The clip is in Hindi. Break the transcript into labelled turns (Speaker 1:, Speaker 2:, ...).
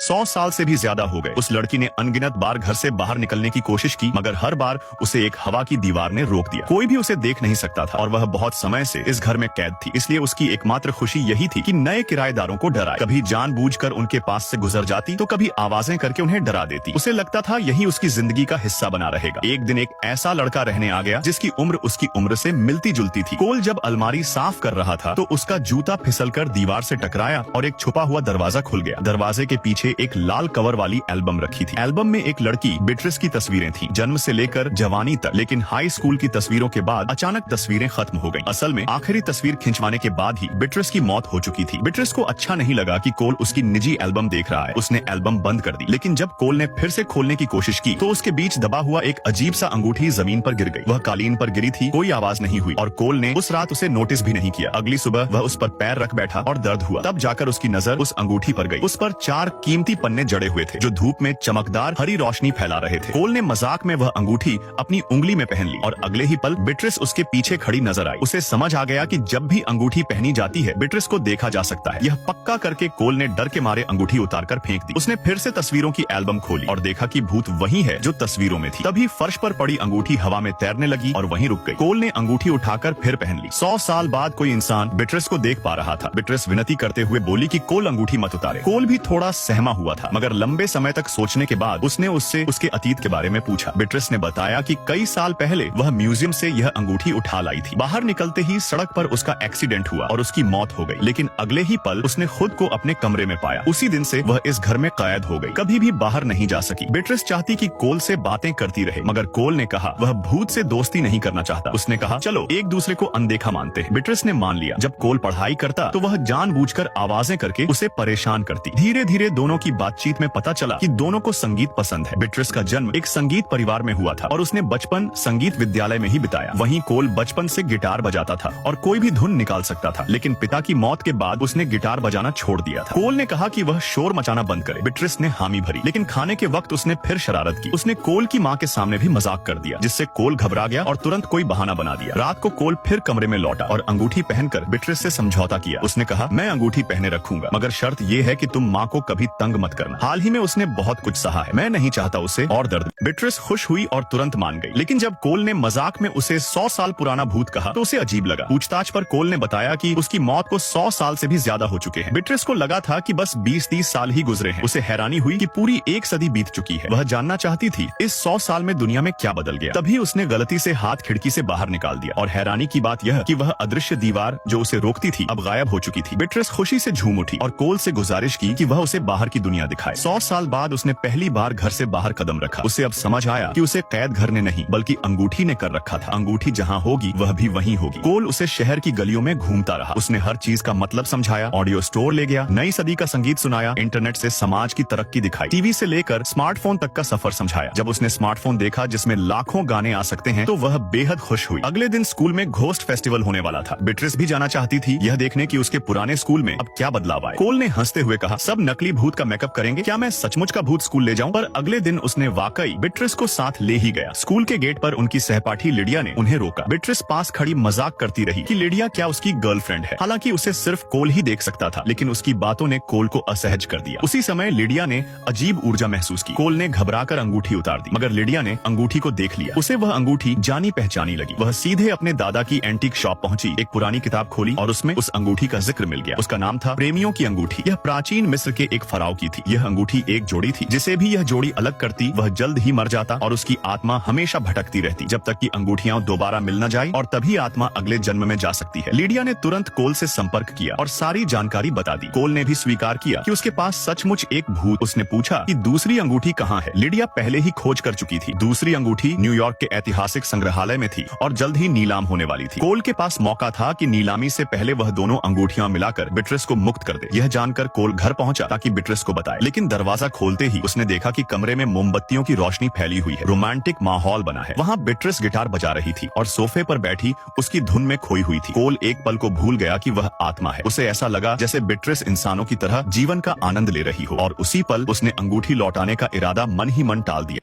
Speaker 1: 100 साल से भी ज्यादा हो गए। उस लड़की ने अनगिनत बार घर से बाहर निकलने की कोशिश की, मगर हर बार उसे एक हवा की दीवार ने रोक दिया। कोई भी उसे देख नहीं सकता था और वह बहुत समय से इस घर में कैद थी, इसलिए उसकी एकमात्र खुशी यही थी कि नए किराएदारों को डराए। कभी जानबूझकर उनके पास से गुजर जाती तो कभी आवाजें करके उन्हें डरा देती। उसे लगता था यही उसकी जिंदगी का हिस्सा बना रहेगा। एक दिन एक ऐसा लड़का रहने आ गया जिसकी उम्र उसकी उम्र से मिलती जुलती थी। कोल जब अलमारी साफ कर रहा था तो उसका जूता फिसलकर दीवार से टकराया और एक छुपा हुआ दरवाजा खुल गया। दरवाजे के पीछे एक लाल कवर वाली एल्बम रखी थी। एल्बम में एक लड़की बिट्रिस की तस्वीरें थीं, जन्म से लेकर जवानी तक। लेकिन हाई स्कूल की तस्वीरों के बाद अचानक तस्वीरें खत्म हो गईं। असल में आखिरी तस्वीर खिंचवाने के बाद ही बिट्रिस की मौत हो चुकी थी। बिट्रिस को अच्छा नहीं लगा कि कोल उसकी निजी एल्बम देख रहा है। उसने एल्बम बंद कर दी, लेकिन जब कोल ने फिर से खोलने की कोशिश की तो उसके बीच दबा हुआ एक अजीब सा अंगूठी जमीन पर गिर गई। वह कालीन पर गिरी थी, कोई आवाज नहीं हुई और कोल ने उस रात उसे नोटिस भी नहीं किया। अगली सुबह वह उस पर पैर रख बैठा और दर्द हुआ। तब जाकर उसकी नजर उस अंगूठी पर गई। उस पर 4 कीमती पन्ने जड़े हुए थे जो धूप में चमकदार हरी रोशनी फैला रहे थे। कोल ने मजाक में वह अंगूठी अपनी उंगली में पहन ली और अगले ही पल बिट्रिस उसके पीछे खड़ी नजर आई। उसे समझ आ गया कि जब भी अंगूठी पहनी जाती है बिट्रिस को देखा जा सकता है। यह पक्का करके कोल ने डर के मारे अंगूठी उतारकर फेंक दी। उसने फिर से तस्वीरों की एल्बम खोली और देखा कि भूत वही है जो तस्वीरों में थी। तभी फर्श पर पड़ी अंगूठी हवा में तैरने लगी और वहीं रुक गई। कोल ने अंगूठी उठाकर फिर पहन ली। 100 साल बाद कोई इंसान बिट्रिस को देख पा रहा था। बिट्रिस विनती करते हुए बोली कि कोल अंगूठी मत उतारे। कोल भी थोड़ा सहमा हुआ था, मगर लंबे समय तक सोचने के बाद उसने उससे उसके अतीत के बारे में पूछा। बिट्रिस ने बताया कि कई साल पहले वह म्यूजियम से यह अंगूठी उठा लाई थी। बाहर निकलते ही सड़क पर उसका एक्सीडेंट हुआ और उसकी मौत हो गई। लेकिन अगले ही पल उसने खुद को अपने कमरे में पाया। उसी दिन से वह इस घर में कैद हो गई, कभी भी बाहर नहीं जा सकी। बिट्रिस चाहती कि कोल से बातें करती रहे, मगर कोल ने कहा वह भूत से दोस्ती नहीं करना चाहता। उसने कहा चलो एक दूसरे को अनदेखा मानते हैं। बिट्रिस ने मान लिया। जब कोल पढ़ाई करता तो वह जानबूझकर आवाजें करके उसे परेशान करती। धीरे धीरे दोनों की बातचीत में पता चला कि दोनों को संगीत पसंद है। बिट्रिस का जन्म एक संगीत परिवार में हुआ था और उसने बचपन संगीत विद्यालय में ही बिताया। वहीं कोल बचपन से गिटार बजाता था और कोई भी धुन निकाल सकता था, लेकिन पिता की मौत के बाद उसने गिटार बजाना छोड़ दिया था। कोल ने कहा कि वह शोर मचाना बंद करे। बिट्रिस ने हामी भरी, लेकिन खाने के वक्त उसने फिर शरारत की। उसने कोल की माँ के सामने भी मजाक कर दिया, जिससे कोल घबरा गया और तुरंत कोई बहाना बना दिया। रात को कोल फिर कमरे में लौटा और अंगूठी पहनकर बिट्रिस से समझौता किया। उसने कहा मैं अंगूठी पहने रखूंगा, मगर शर्त यह है कि तुम माँ को कभी तंग मत करना। हाल ही में उसने बहुत कुछ सहा है, मैं नहीं चाहता उसे और दर्द। बिट्रिस खुश हुई और तुरंत मान गई, लेकिन जब कोल ने मजाक में उसे 100 साल पुराना भूत कहा तो उसे अजीब लगा। पूछताछ पर कोल ने बताया कि उसकी मौत को 100 साल से भी ज्यादा हो चुके हैं। बिट्रिस को लगा था कि बस 20-30 साल ही गुजरे हैं। उसे हैरानी हुई कि पूरी 1 सदी बीत चुकी है। वह जानना चाहती थी इस 100 साल में दुनिया में क्या बदल गया। तभी उसने गलती से हाथ खिड़की से बाहर निकाल दिया और हैरानी की बात यह कि वह अदृश्य दीवार जो उसे रोकती थी अब गायब हो चुकी थी। बिट्रिस खुशी से झूम उठी और कोल से गुजारिश की कि वह उसे बाहर की दुनिया दिखाए। 100 साल बाद उसने पहली बार घर से बाहर कदम रखा। उसे अब समझ आया कि उसे कैद घर ने नहीं बल्कि अंगूठी ने कर रखा था। अंगूठी जहाँ होगी वह भी वहीं होगी। कोल उसे शहर की गलियों में घूमता रहा। उसने हर चीज का मतलब समझाया, ऑडियो स्टोर ले गया, नई सदी का संगीत सुनाया, इंटरनेट से समाज की तरक्की दिखाई, टीवी से लेकर स्मार्टफोन तक का सफर समझाया। जब उसने स्मार्टफोन देखा जिसमें लाखों गाने आ सकते हैं तो वह बेहद खुश हुई। अगले दिन स्कूल में घोस्ट फेस्टिवल होने वाला था। बिट्रिस भी जाना चाहती थी, यह देखने की उसके पुराने स्कूल में अब क्या बदलाव आए। कोल ने हंसते हुए कहा सब नकली भूत का मेकअप करेंगे, क्या मैं सचमुच का भूत स्कूल ले जाऊं? पर अगले दिन उसने वाकई बिट्रिस को साथ ले ही गया। स्कूल के गेट पर उनकी सहपाठी लिडिया ने उन्हें रोका। बिट्रिस पास खड़ी मजाक करती रही कि लिडिया क्या उसकी गर्लफ्रेंड है। हालांकि उसे सिर्फ कोल ही देख सकता था, लेकिन उसकी बातों ने कोल को असहज कर दिया। उसी समय लिडिया ने अजीब ऊर्जा महसूस की। कोल ने घबराकर अंगूठी उतार दी, मगर लिडिया ने अंगूठी को देख लिया। उसे वह अंगूठी जानी पहचानी लगी। वह सीधे अपने दादा की एंटीक शॉप पहुंची, एक पुरानी किताब खोली और उसमें उस अंगूठी का जिक्र मिल गया। उसका नाम था प्रेमियों की अंगूठी। यह प्राचीन मिस्र के एक फराव की थी। यह अंगूठी एक जोड़ी थी, जिसे भी यह जोड़ी अलग करती वह जल्द ही मर जाता और उसकी आत्मा हमेशा भटकती रहती जब तक कि अंगूठियां दोबारा मिल न जाए, और तभी आत्मा अगले जन्म में जा सकती है। लिडिया ने तुरंत कोल से संपर्क किया और सारी जानकारी बता दी। कोल ने भी स्वीकार किया कि उसके पास सचमुच एक भूत। उसने पूछा कि दूसरी अंगूठी कहाँ है। लिडिया पहले ही खोज कर चुकी थी। दूसरी अंगूठी न्यूयॉर्क के ऐतिहासिक संग्रहालय में थी और जल्द ही नीलाम होने वाली थी। कोल के पास मौका था कि नीलामी से पहले वह दोनों अंगूठियां मिलाकर बिट्रिस को मुक्त कर दे। यह जानकर कोल घर पहुंचा ताकि बिट्रिस को बताए, लेकिन दरवाजा खोलते ही उसने देखा कि कमरे में मोमबत्तियों की रोशनी फैली हुई है। रोमांटिक माहौल बना है। वहाँ बिट्रिस गिटार बजा रही थी और सोफे पर बैठी उसकी धुन में खोई हुई थी। कोल एक पल को भूल गया कि वह आत्मा है। उसे ऐसा लगा जैसे बिट्रिस इंसानों की तरह जीवन का आनंद ले रही हो, और उसी पल उसने अंगूठी लौटाने का इरादा मन ही मन टाल दिया।